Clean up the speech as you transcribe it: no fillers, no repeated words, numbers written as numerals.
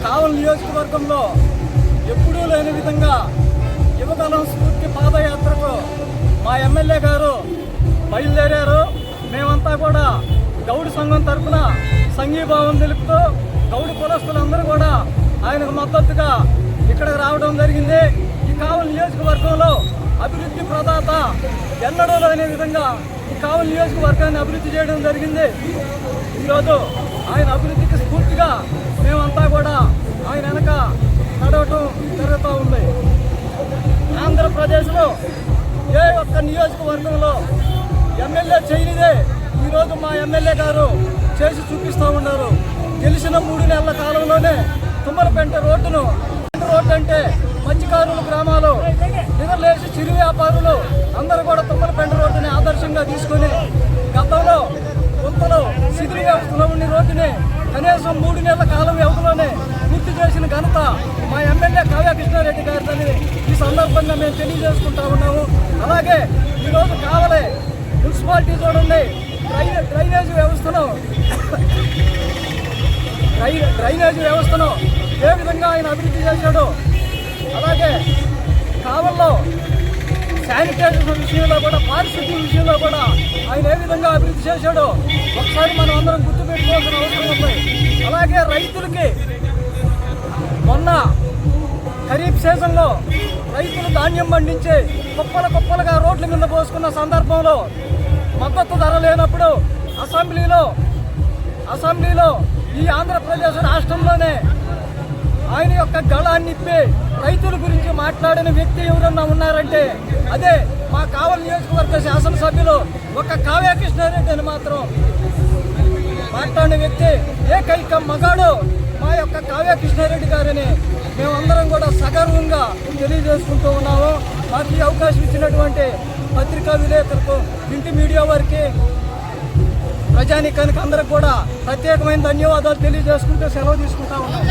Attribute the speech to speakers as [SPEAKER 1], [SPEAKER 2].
[SPEAKER 1] కావలి నియోజకవర్గంలో ఎప్పుడూ లేని విధంగా యువగలం స్ఫూర్తి పాదయాత్రకు మా ఎమ్మెల్యే గారు బయలుదేరారు. మేమంతా కూడా గౌడు సంఘం తరఫున సంఘీభావం తెలుపుతూ గౌడు కులస్తులందరూ కూడా ఆయనకు మద్దతుగా ఇక్కడికి రావడం జరిగింది. ఈ కావలి నియోజకవర్గంలో అభివృద్ధి ప్రదాత ఎన్నడూ లేని విధంగా ఈ కావలి నియోజకవర్గాన్ని అభివృద్ధి చేయడం జరిగింది. ఈరోజు ఆయన అభివృద్ధికి స్ఫూర్తిగా మేమంతా కూడా ఆయన వెనక నడవటం జరుగుతూ ఉంది. ఆంధ్రప్రదేశ్లో ఏ ఒక్క నియోజకవర్గంలో ఎమ్మెల్యే చేయనిదే ఈరోజు మా ఎమ్మెల్యే గారు చేసి చూపిస్తూ ఉన్నారు. గెలిచిన 3 నెలల కాలంలోనే తుమ్మలపెంట రోడ్డు అంటే మత్స్యకారుల గ్రామాలు నిద్రలేసి చిరు వ్యాపారులు అందరూ కూడా తుమ్మలపెంట రోడ్డుని ఆదర్శంగా తీసుకుని గతంలో గుంతలో శిథిల వ్యవస్థలో ఉన్న రోడ్డుని కనీసం 3 నెలల కాలం వ్యవధిలోనే పూర్తి చేసిన ఘనత మా ఎమ్మెల్యే కావ్య కృష్ణారెడ్డి గారిని ఈ సందర్భంగా మేము తెలియజేసుకుంటా ఉన్నాము. అలాగే ఈరోజు కావలి మున్సిపాలిటీ చూడండి, డ్రైనేజ్ వ్యవస్థను ఏ విధంగా ఆయన అభివృద్ధి చేశాడో, అలాగే కావల్లో శానిటైజేషన్ విషయంలో కూడా, పారిశుద్ధ్య విషయంలో కూడా ఆయన ఏ విధంగా అభివృద్ధి చేశాడో ఒకసారి మనం అందరం గుర్తుపెట్టుకోవాల్సిన అవసరం ఉంది. అలాగే రైతులకి మొన్న ఖరీఫ్ సీజన్లో రైతులు ధాన్యం పండించి కుప్పలుగా రోడ్ల మీద పోసుకున్న సందర్భంలో మద్దతు ధర లేనప్పుడు అసెంబ్లీలో ఈ ఆంధ్రప్రదేశ్ రాష్ట్రంలోనే ఆయన యొక్క గళాన్ని ఇప్పి రైతుల గురించి మాట్లాడిన వ్యక్తి ఎవరన్నా ఉన్నారంటే అదే మా కావలి నియోజకవర్గ శాసనసభ్యులు ఒక కావ్య కృష్ణారెడ్డి అని మాత్రం మాట్లాడిన వ్యక్తి ఏకైక మగాడు మా యొక్క కావ్య కృష్ణారెడ్డి గారిని మేమందరం కూడా సగర్వంగా తెలియజేసుకుంటూ ఉన్నాము. మాకు ఈ అవకాశం ఇచ్చినటువంటి పత్రికా విలేకరులకు, ప్రింట్ మీడియా వారికి, ప్రజానీకానికి అందరికి కూడా ప్రత్యేకమైన ధన్యవాదాలు తెలియజేసుకుంటూ సెలవు తీసుకుంటా ఉన్నాం.